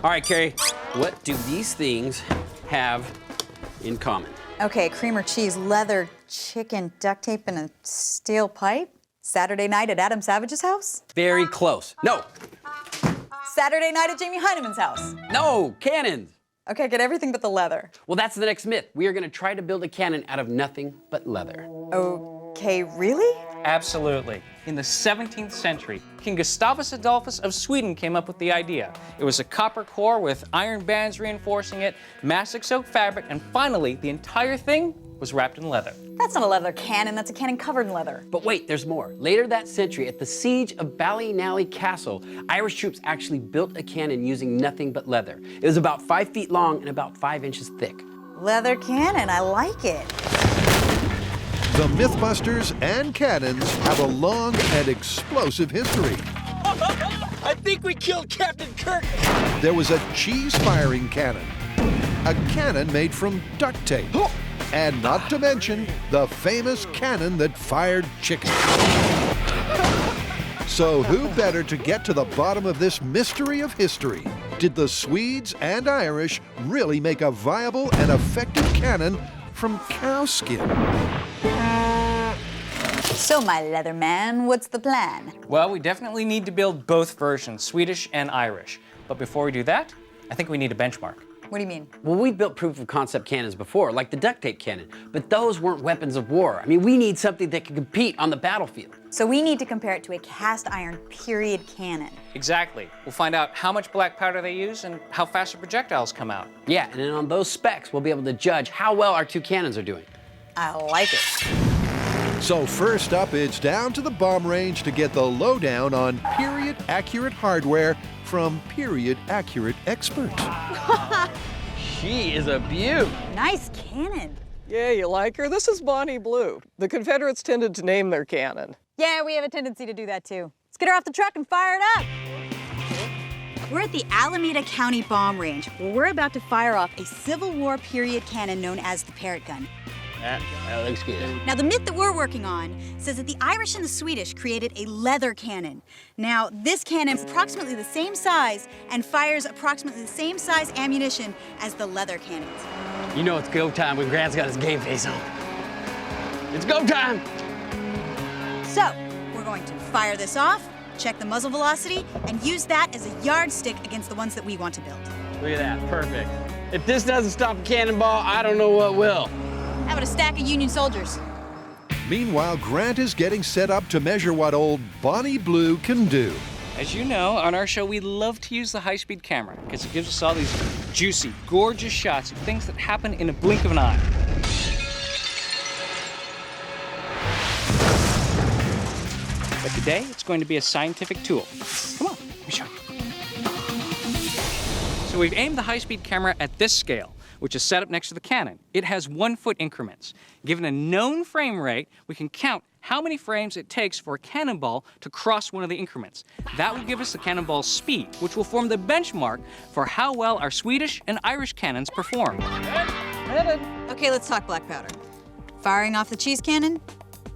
All right, Kari, what do these things have in common? Okay, cream or cheese, leather, chicken, duct tape, and a steel pipe? Saturday night at Adam Savage's house? Very close. No. Saturday night at Jamie Heinemann's house? No, cannons. Okay, get everything but the leather. Well, that's the next myth. We are gonna try to build a cannon out of nothing but leather. Okay, really? Absolutely. In the 17th century, King Gustavus Adolphus of Sweden came up with the idea. It was a copper core with iron bands reinforcing it, mastic soaked fabric, and finally, the entire thing was wrapped in leather. That's not a leather cannon, that's a cannon covered in leather. But wait, there's more. Later that century, at the siege of Ballynally Castle, Irish troops actually built a cannon using nothing but leather. It was about 5 feet long and about 5 inches thick. Leather cannon, I like it. The MythBusters and cannons have a long and explosive history. I think we killed Captain Kirk. There was a cheese-firing cannon, a cannon made from duct tape, and not to mention the famous cannon that fired chicken. So who better to get to the bottom of this mystery of history? Did the Swedes and Irish really make a viable and effective cannon from cow skin? So, my leather man, what's the plan? Well, we definitely need to build both versions, Swedish and Irish. But before we do that, I think we need a benchmark. What do you mean? Well, we built proof of concept cannons before, like the duct tape cannon, but those weren't weapons of war. I mean, we need something that can compete on the battlefield. So we need to compare it to a cast iron period cannon. Exactly. We'll find out how much black powder they use and how fast the projectiles come out. Yeah, and then on those specs, we'll be able to judge how well our two cannons are doing. I like it. So first up, it's down to the bomb range to get the lowdown on period-accurate hardware from period-accurate experts. She is a beaut. Nice cannon. Yeah, you like her? This is Bonnie Blue. The Confederates tended to name their cannon. Yeah, we have a tendency to do that too. Let's get her off the truck and fire it up. We're at the Alameda County Bomb Range, where we're about to fire off a Civil War period cannon known as the Parrot gun. That looks good. Now, the myth that we're working on says that the Irish and the Swedish created a leather cannon. Now, this cannon is approximately the same size and fires approximately the same size ammunition as the leather cannons. You know it's go time when Grant's got his game face on. It's go time! So, we're going to fire this off, check the muzzle velocity, and use that as a yardstick against the ones that we want to build. Look at that, perfect. If this doesn't stop a cannonball, I don't know what will. How about a stack of Union soldiers? Meanwhile, Grant is getting set up to measure what old Bonnie Blue can do. As you know, on our show, we love to use the high-speed camera because it gives us all these juicy, gorgeous shots of things that happen in a blink of an eye. But today, it's going to be a scientific tool. Come on, let me show you. So we've aimed the high-speed camera at this scale, which is set up next to the cannon. It has 1-foot increments. Given a known frame rate, we can count how many frames it takes for a cannonball to cross one of the increments. That will give us the cannonball's speed, which will form the benchmark for how well our Swedish and Irish cannons perform. Okay, let's talk black powder. Firing off the cheese cannon,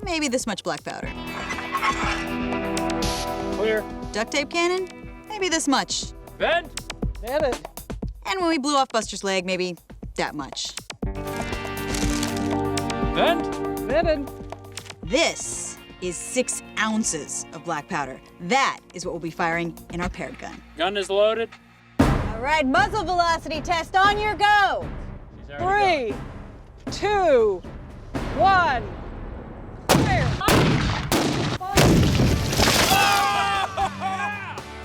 maybe this much black powder. Clear. Duct tape cannon, maybe this much. Vent. Vent. And when we blew off Buster's leg, maybe that much. Vent. Vented. This is 6 ounces of black powder. That is what we'll be firing in our parrot gun. Gun is loaded. All right, muzzle velocity test on your go. 3, 2, 1. Fire.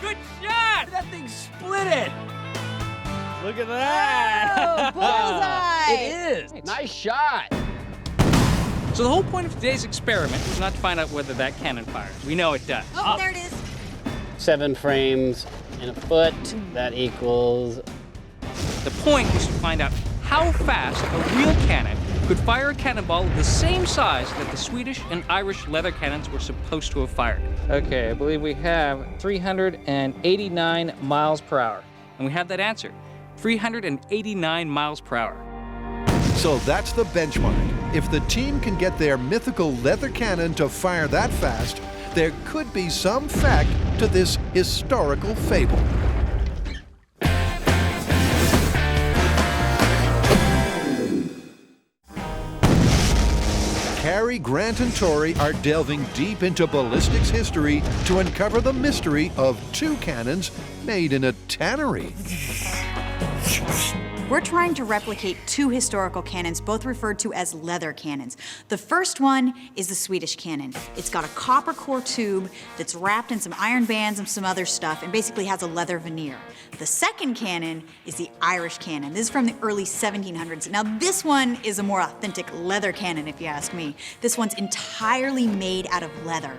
Good shot! That thing split it! Look at that. Oh, bullseye! It is. Nice shot. So the whole point of today's experiment was not to find out whether that cannon fires. We know it does. Oh, there it is. 7 frames in a foot. That equals... The point is to find out how fast a real cannon could fire a cannonball of the same size that the Swedish and Irish leather cannons were supposed to have fired. Okay, I believe we have 389 miles per hour. And we have that answer, 389 miles per hour. So that's the benchmark. If the team can get their mythical leather cannon to fire that fast, there could be some fact to this historical fable. Kari, Grant, and Tory are delving deep into ballistics history to uncover the mystery of two cannons made in a tannery. We're trying to replicate two historical cannons, both referred to as leather cannons. The first one is the Swedish cannon. It's got a copper core tube that's wrapped in some iron bands and some other stuff and basically has a leather veneer. The second cannon is the Irish cannon. This is from the early 1700s. Now this one is a more authentic leather cannon, if you ask me. This one's entirely made out of leather.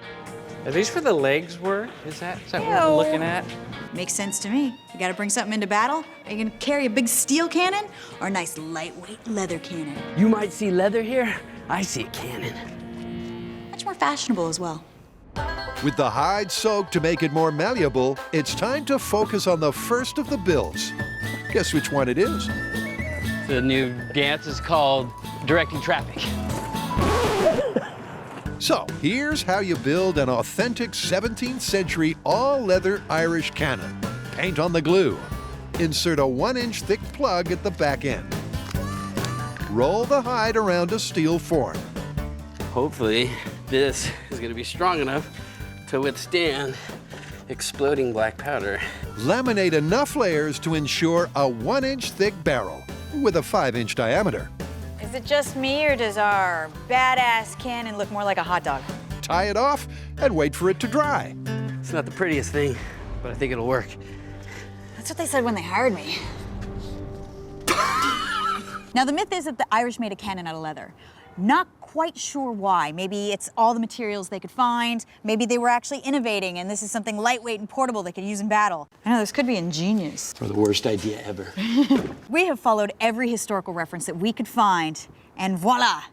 Are these where the legs were? Is that what we're looking at? Makes sense to me. You gotta bring something into battle? Are you gonna carry a big steel cannon or a nice lightweight leather cannon? You might see leather here. I see a cannon. Much more fashionable as well. With the hide soaked to make it more malleable, it's time to focus on the first of the builds. Guess which one it is? The new dance is called directing traffic. So, here's how you build an authentic 17th century all-leather Irish cannon. Paint on the glue. Insert a 1-inch thick plug at the back end. Roll the hide around a steel form. Hopefully, this is gonna be strong enough to withstand exploding black powder. Laminate enough layers to ensure a 1-inch thick barrel with a 5-inch diameter. Is it just me or does our badass cannon look more like a hot dog? Tie it off and wait for it to dry. It's not the prettiest thing, but I think it'll work. That's what they said when they hired me. Now the myth is that the Irish made a cannon out of leather. Not quite sure why. Maybe it's all the materials they could find. Maybe they were actually innovating and this is something lightweight and portable they could use in battle. I know, this could be ingenious. Or the worst idea ever. We have followed every historical reference that we could find, and voila!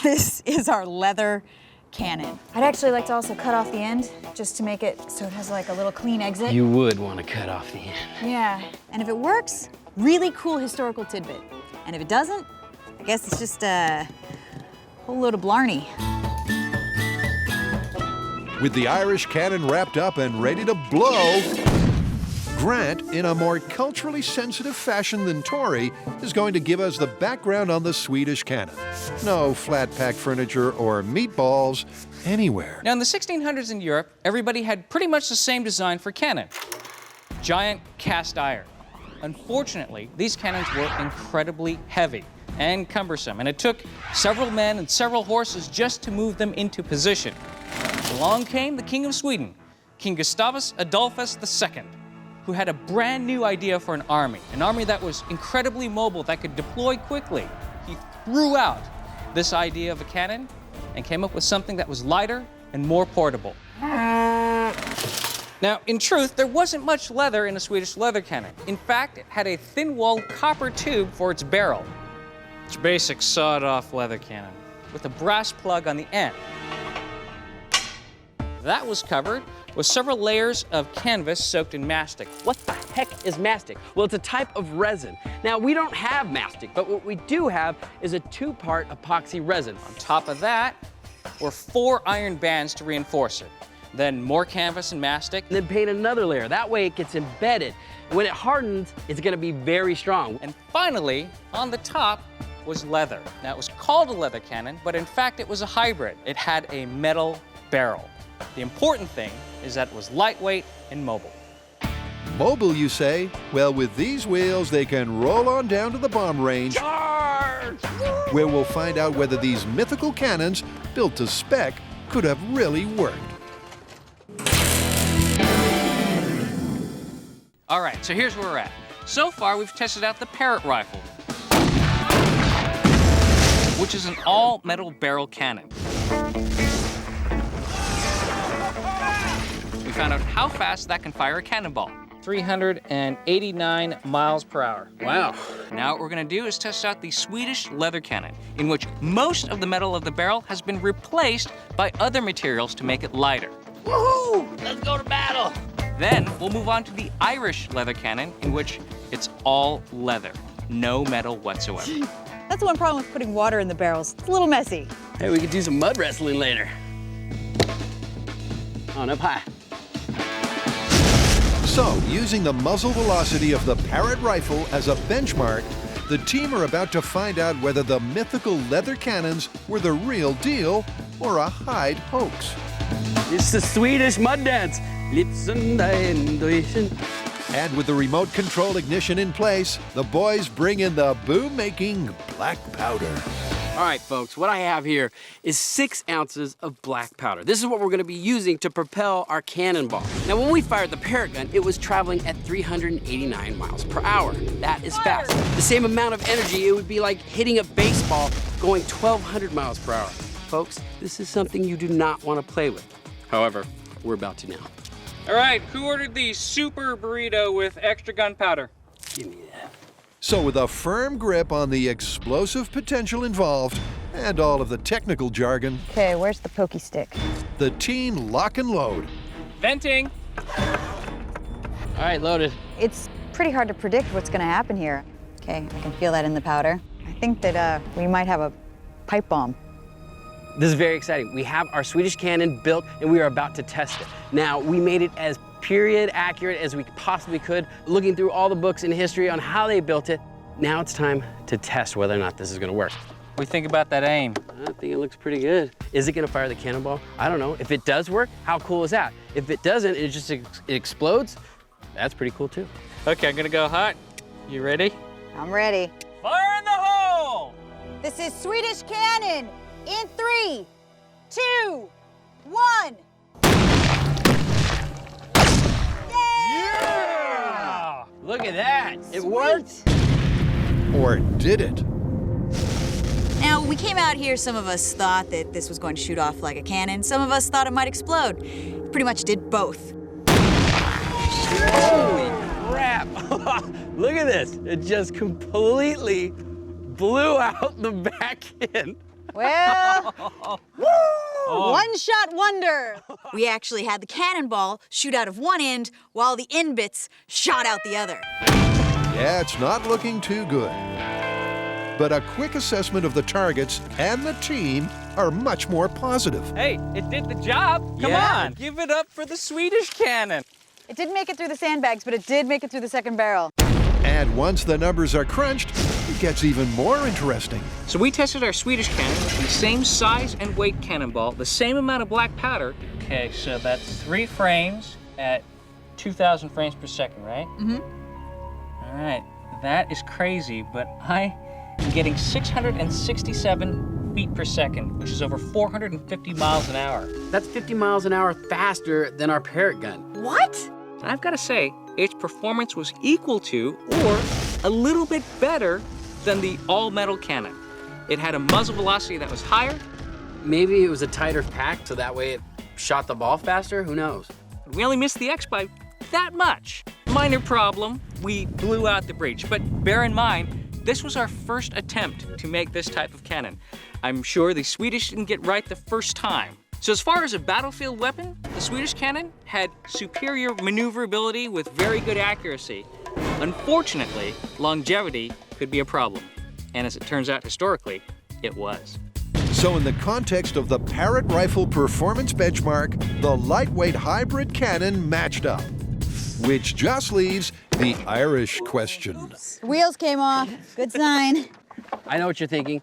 This is our leather cannon. I'd actually like to also cut off the end, just to make it so it has like a little clean exit. You would want to cut off the end. Yeah, and if it works, really cool historical tidbit. And if it doesn't, I guess it's just a whole load of blarney. With the Irish cannon wrapped up and ready to blow, Grant, in a more culturally sensitive fashion than Tory, is going to give us the background on the Swedish cannon. No flat-pack furniture or meatballs anywhere. Now, in the 1600s in Europe, everybody had pretty much the same design for cannon. Giant cast iron. Unfortunately, these cannons were incredibly heavy and cumbersome, and it took several men and several horses just to move them into position. Along came the King of Sweden, King Gustavus Adolphus II, who had a brand new idea for an army that was incredibly mobile, that could deploy quickly. He threw out this idea of a cannon and came up with something that was lighter and more portable. Now, in truth, there wasn't much leather in a Swedish leather cannon. In fact, it had a thin-walled copper tube for its barrel. It's a basic sawed-off leather cannon with a brass plug on the end. That was covered with several layers of canvas soaked in mastic. What the heck is mastic? Well, it's a type of resin. Now, we don't have mastic, but what we do have is a 2-part epoxy resin. On top of that were 4 iron bands to reinforce it. Then more canvas and mastic. And then paint another layer. That way it gets embedded. And when it hardens, it's gonna be very strong. And finally, on the top was leather. Now, it was called a leather cannon, but in fact, it was a hybrid. It had a metal barrel. The important thing is that it was lightweight and mobile. Mobile, you say? Well, with these wheels, they can roll on down to the bomb range, Charge! where we'll find out whether these mythical cannons, built to spec, could have really worked. All right, so here's where we're at. So far, we've tested out the Parrot rifle, which is an all-metal barrel cannon. We found out how fast that can fire a cannonball. 389 miles per hour. Wow. Now what we're gonna do is test out the Swedish leather cannon, in which most of the metal of the barrel has been replaced by other materials to make it lighter. Woohoo! Let's go to battle! Then we'll move on to the Irish leather cannon, in which it's all leather, no metal whatsoever. That's the one problem with putting water in the barrels. It's a little messy. Hey, we could do some mud wrestling later. On up high. So, using the muzzle velocity of the Parrot rifle as a benchmark, The team are about to find out whether the mythical leather cannons were the real deal or a Hyde hoax. It's the Swedish mud dance. Lipsen intuition. And with the remote control ignition in place, the boys bring in the boom-making black powder. All right, folks, what I have here is 6 ounces of black powder. This is what we're gonna be using to propel our cannonball. Now, when we fired the parrot gun, it was traveling at 389 miles per hour. That is fast. The same amount of energy, it would be like hitting a baseball going 1,200 miles per hour. Folks, this is something you do not want to play with. However, we're about to now. All right, who ordered the super burrito with extra gunpowder? Give me that. So with a firm grip on the explosive potential involved and all of the technical jargon, Okay, where's the pokey stick? the team lock and load. Venting. All right, loaded. It's pretty hard to predict what's gonna happen here. Okay, I can feel that in the powder. I think that we might have a pipe bomb. This is very exciting. We have our Swedish cannon built and we are about to test it. Now, we made it as period accurate as we possibly could, looking through all the books in history on how they built it. Now it's time to test whether or not this is gonna work. What do you think about that aim? I think it looks pretty good. Is it gonna fire the cannonball? I don't know. If it does work, how cool is that? If it doesn't, it just it explodes, that's pretty cool too. Okay, I'm gonna go hot. You ready? I'm ready. Fire in the hole! This is Swedish cannon in 3, 2, 1. Yeah! Look at that, it worked. Or did it? Now, we came out here, some of us thought that this was going to shoot off like a cannon. Some of us thought it might explode. Pretty much did both. Holy crap. Look at this. It just completely blew out the back end. Well, one-shot wonder. We actually had the cannonball shoot out of one end while the end bits shot out the other. Yeah, it's not looking too good. But a quick assessment of the targets and the team are much more positive. Hey, it did the job. Come Yeah. on, give it up for the Swedish cannon. It didn't make it through the sandbags, but it did make it through the second barrel. And once the numbers are crunched, it gets even more interesting. So we tested our Swedish cannon with the same size and weight cannonball, the same amount of black powder. Okay, so that's 3 frames at 2,000 frames per second, right? Mm-hmm. All right, that is crazy, but I am getting 667 feet per second, which is over 450 miles an hour. That's 50 miles an hour faster than our parrot gun. What? And I've got to say, its performance was equal to or a little bit better than the all-metal cannon. It had a muzzle velocity that was higher. Maybe it was a tighter pack, so that way it shot the ball faster, who knows? We only missed the X by that much. Minor problem, we blew out the breech, but bear in mind, this was our first attempt to make this type of cannon. I'm sure the Swedish didn't get right the first time. So as far as a battlefield weapon, the Swedish cannon had superior maneuverability with very good accuracy. Unfortunately, longevity could be a problem. And as it turns out historically, it was. So in the context of the Parrot Rifle Performance Benchmark, the lightweight hybrid cannon matched up. Which just leaves the Irish question. Wheels came off. Good sign. I know what you're thinking.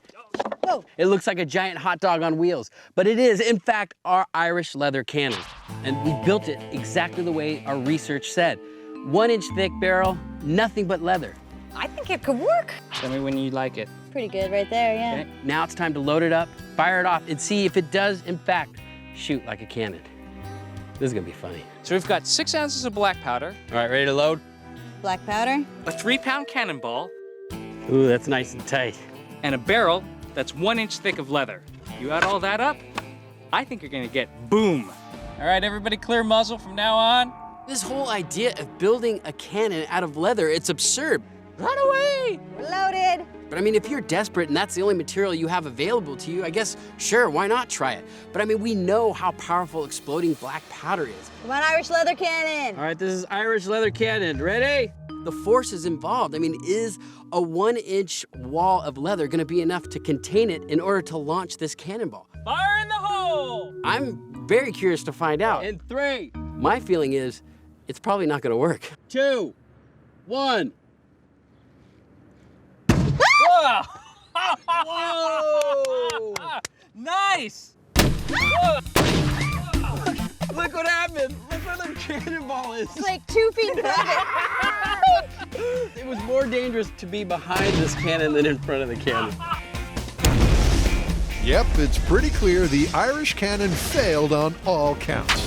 Whoa. It looks like a giant hot dog on wheels, but it is, in fact, our Irish leather cannon. And we built it exactly the way our research said. 1-inch thick barrel, nothing but leather. I think it could work. Tell me when you like it. Pretty good right there, yeah. Okay. Now it's time to load it up, fire it off, and see if it does, in fact, shoot like a cannon. This is gonna be funny. So we've got 6 ounces of black powder, All right, ready to load? Black powder. a 3-pound cannonball, Ooh, that's nice and tight. and a barrel that's 1 inch thick of leather. You add all that up, I think you're gonna get boom. All right, everybody clear muzzle from now on. This whole idea of building a cannon out of leather, it's absurd. Run away! Loaded. But I mean, if you're desperate and that's the only material you have available to you, I guess, sure, why not try it? But I mean, we know how powerful exploding black powder is. Come on, Irish leather cannon. All right, this is Irish leather cannon. Ready? The forces involved. I mean, is a 1-inch wall of leather gonna be enough to contain it in order to launch this cannonball? Fire in the hole! I'm very curious to find out. In 3, My feeling is it's probably not gonna work. 2, 1. Whoa! Nice! Look what happened. Look where the cannonball is. It's like 2 feet above it. It was more dangerous to be behind this cannon than in front of the cannon. Yep, it's pretty clear the Irish cannon failed on all counts.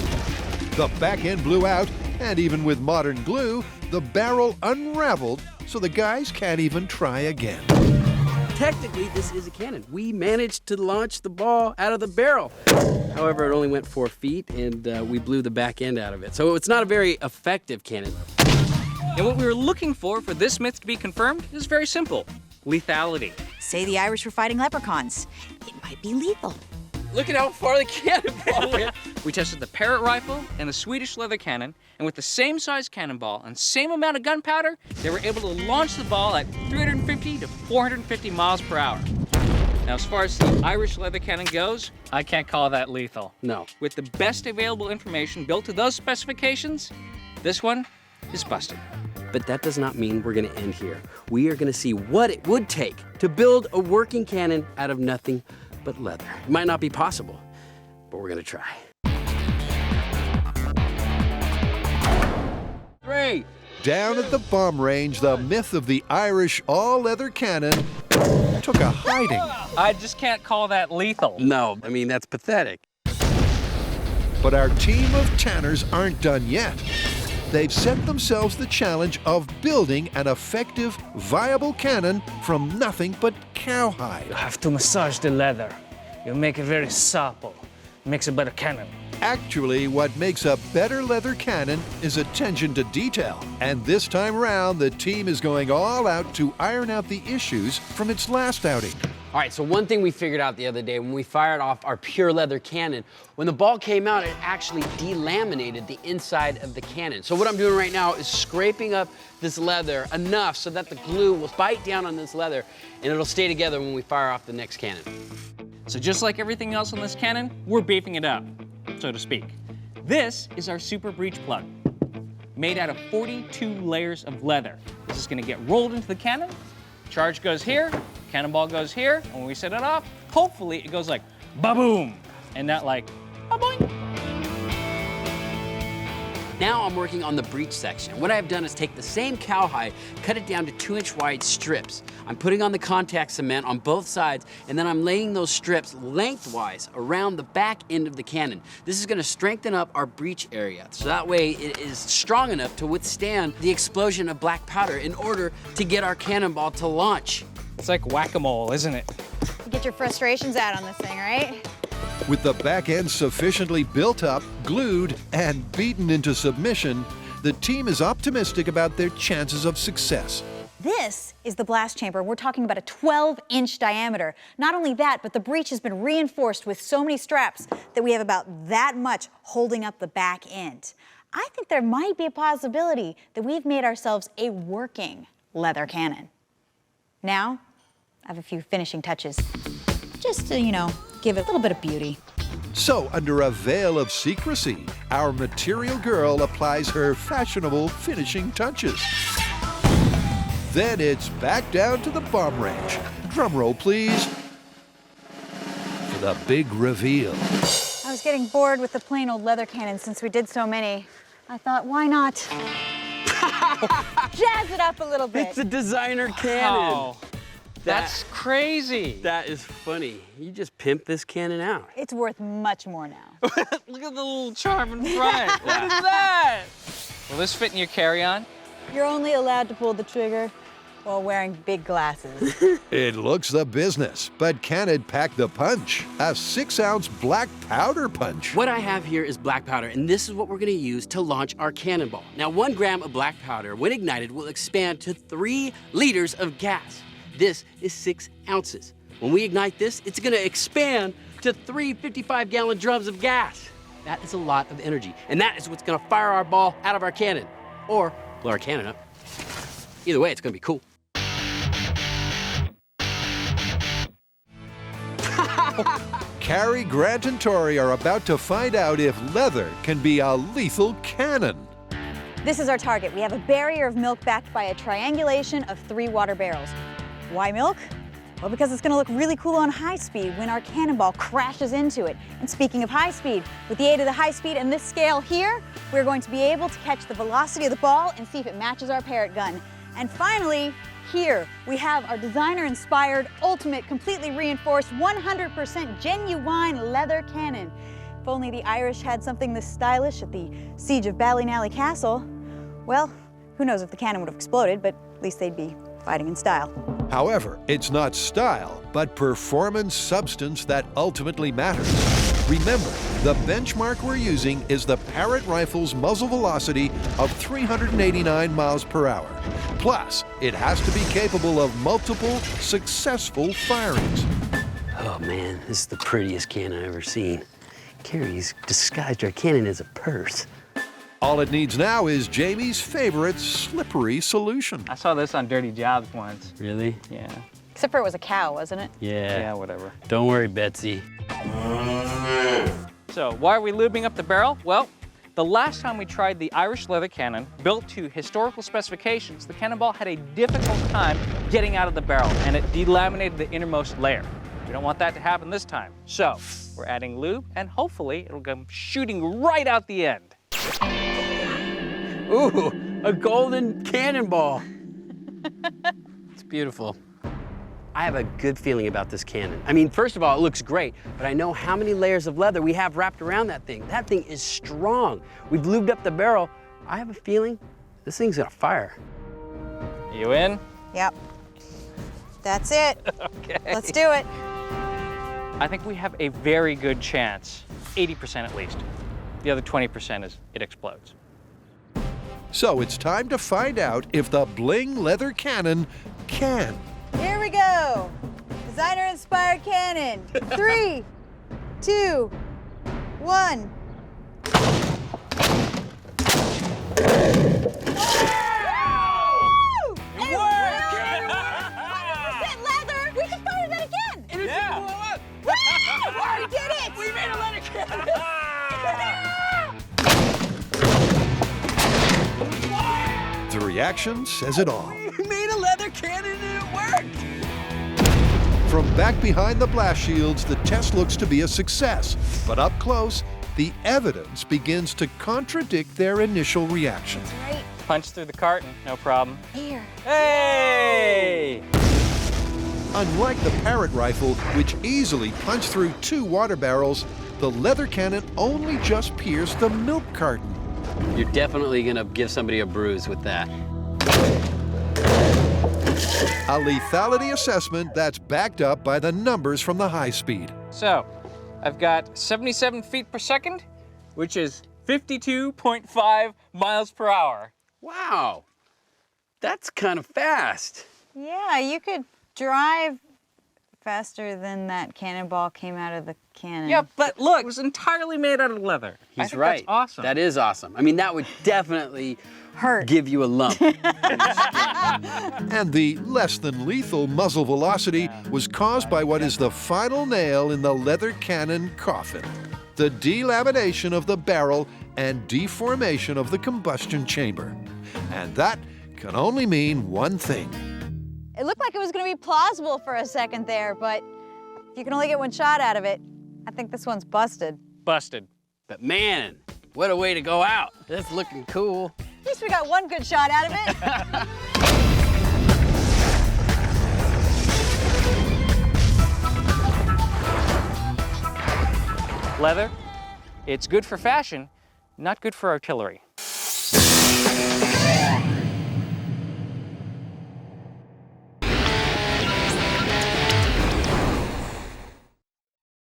The back end blew out, and even with modern glue, the barrel unraveled, so the guys can't even try again. Technically, this is a cannon. We managed to launch the ball out of the barrel. However, it only went 4 feet, and we blew the back end out of it. So it's not a very effective cannon. And what we were looking for this myth to be confirmed is very simple. Lethality. Say the Irish were fighting leprechauns. It might be lethal. Look at how far the cannonball went. We tested the parrot rifle and the Swedish leather cannon, and with the same size cannonball and same amount of gunpowder, they were able to launch the ball at 350 to 450 miles per hour. Now, as far as the Irish leather cannon goes, I can't call that lethal. No. With the best available information built to those specifications, this one is busted. But that does not mean we're gonna end here. We are gonna see what it would take to build a working cannon out of nothing but leather. It might not be possible, but we're gonna try. 3. Down at the bomb range, the myth of the Irish all-leather cannon took a hiding. I just can't call that lethal. No, I mean, that's pathetic. But our team of tanners aren't done yet. They've set themselves the challenge of building an effective, viable cannon from nothing but cowhide. You have to massage the leather. You make it very supple. Makes a better cannon. Actually, what makes a better leather cannon is attention to detail. And this time round, the team is going all out to iron out the issues from its last outing. All right, so one thing we figured out the other day when we fired off our pure leather cannon, when the ball came out, it actually delaminated the inside of the cannon. So what I'm doing right now is scraping up this leather enough so that the glue will bite down on this leather and it'll stay together when we fire off the next cannon. So just like everything else on this cannon, we're beefing it up, so to speak. This is our super breech plug, made out of 42 layers of leather. This is gonna get rolled into the cannon, charge goes here, cannonball goes here, and when we set it off, hopefully it goes like ba-boom, and not like ba-boing. Now I'm working on the breech section. What I've done is take the same cowhide, cut it down to 2-inch wide strips. I'm putting on the contact cement on both sides, and then I'm laying those strips lengthwise around the back end of the cannon. This is gonna strengthen up our breech area, so that way it is strong enough to withstand the explosion of black powder in order to get our cannonball to launch. It's like whack-a-mole, isn't it? You get your frustrations out on this thing, right? With the back end sufficiently built up, glued, and beaten into submission, the team is optimistic about their chances of success. This is the blast chamber. We're talking about a 12-inch diameter. Not only that, but the breech has been reinforced with so many straps that we have about that much holding up the back end. I think there might be a possibility that we've made ourselves a working leather cannon. Now, I have a few finishing touches, just to, give it a little bit of beauty. So, under a veil of secrecy, our material girl applies her fashionable finishing touches. Then it's back down to the bomb range. Drum roll, please. For the big reveal. I was getting bored with the plain old leather cannon since we did so many. I thought, why not jazz it up a little bit? It's a designer cannon. Wow. That's crazy. That is funny. You just pimped this cannon out. It's worth much more now. Look at the little charm in front. What is that? Will this fit in your carry-on? You're only allowed to pull the trigger while wearing big glasses. It looks the business, but can it pack the punch? A 6-ounce black powder punch. What I have here is black powder, and this is what we're gonna use to launch our cannonball. Now, 1 gram of black powder, when ignited, will expand to 3 liters of gas. This is 6 ounces. When we ignite this, it's gonna expand to 3 55-gallon drums of gas. That is a lot of energy, and that is what's gonna fire our ball out of our cannon, or blow our cannon up. Either way, it's gonna be cool. Kari, Grant, and Tory are about to find out if leather can be a lethal cannon. This is our target. We have a barrier of milk backed by a triangulation of 3 water barrels. Why milk? Well, because it's gonna look really cool on high speed when our cannonball crashes into it. And speaking of high speed, with the aid of the high speed and this scale here, we're going to be able to catch the velocity of the ball and see if it matches our parrot gun. And finally, here we have our designer-inspired, ultimate, completely reinforced, 100% genuine leather cannon. If only the Irish had something this stylish at the siege of Ballynally Castle. Well, who knows if the cannon would have exploded, but at least they'd be fighting in style. However, it's not style, but performance substance that ultimately matters. Remember, the benchmark we're using is the Parrot rifle's muzzle velocity of 389 miles per hour. Plus, it has to be capable of multiple successful firings. Oh man, this is the prettiest cannon I've ever seen. Kari's disguised her cannon as a purse. All it needs now is Jamie's favorite slippery solution. I saw this on Dirty Jobs once. Really? Yeah. Except for it was a cow, wasn't it? Yeah. Whatever. Don't worry, Betsy. So, why are we lubing up the barrel? Well, the last time we tried the Irish leather cannon, built to historical specifications, the cannonball had a difficult time getting out of the barrel, and it delaminated the innermost layer. We don't want that to happen this time. So, we're adding lube, and hopefully it'll come shooting right out the end. Ooh, a golden cannonball. It's beautiful. I have a good feeling about this cannon. I mean, first of all, it looks great, but I know how many layers of leather we have wrapped around that thing. That thing is strong. We've lubed up the barrel. I have a feeling this thing's gonna fire. You in? Yep. That's it. Okay. Let's do it. I think we have a very good chance, 80% at least. The other 20% is it explodes. So it's time to find out if the bling leather cannon can. Here we go. Designer-inspired cannon. 3, 2, 1. It worked! 100% leather. We can fire that again. And it's gonna blow up. Woo! We did it. We made a leather cannon. The reaction says it all. We made a leather cannon and it worked. From back behind the blast shields, the test looks to be a success. But up close, the evidence begins to contradict their initial reaction. Right Punch through the carton, no problem. here. Hey! Unlike the Parrot rifle, which easily punched through 2 water barrels, the leather cannon only just pierced the milk carton. You're definitely gonna give somebody a bruise with that. A lethality assessment that's backed up by the numbers from the high speed. So, I've got 77 feet per second, which is 52.5 miles per hour. Wow, that's kind of fast. Yeah, you could drive faster than that cannonball came out of the cannon. Yeah, but look, it was entirely made out of leather. I He's think right. That's awesome. That is awesome. I mean, that would definitely Hurt. give you a lump. And the less than lethal muzzle velocity was caused by what is the final nail in the leather cannon coffin: the delamination of the barrel and deformation of the combustion chamber. And that can only mean one thing. It looked like it was going to be plausible for a second there, but if you can only get one shot out of it, I think this one's busted. Busted. But man, what a way to go out. That's looking cool. At least we got one good shot out of it. Leather, it's good for fashion, not good for artillery.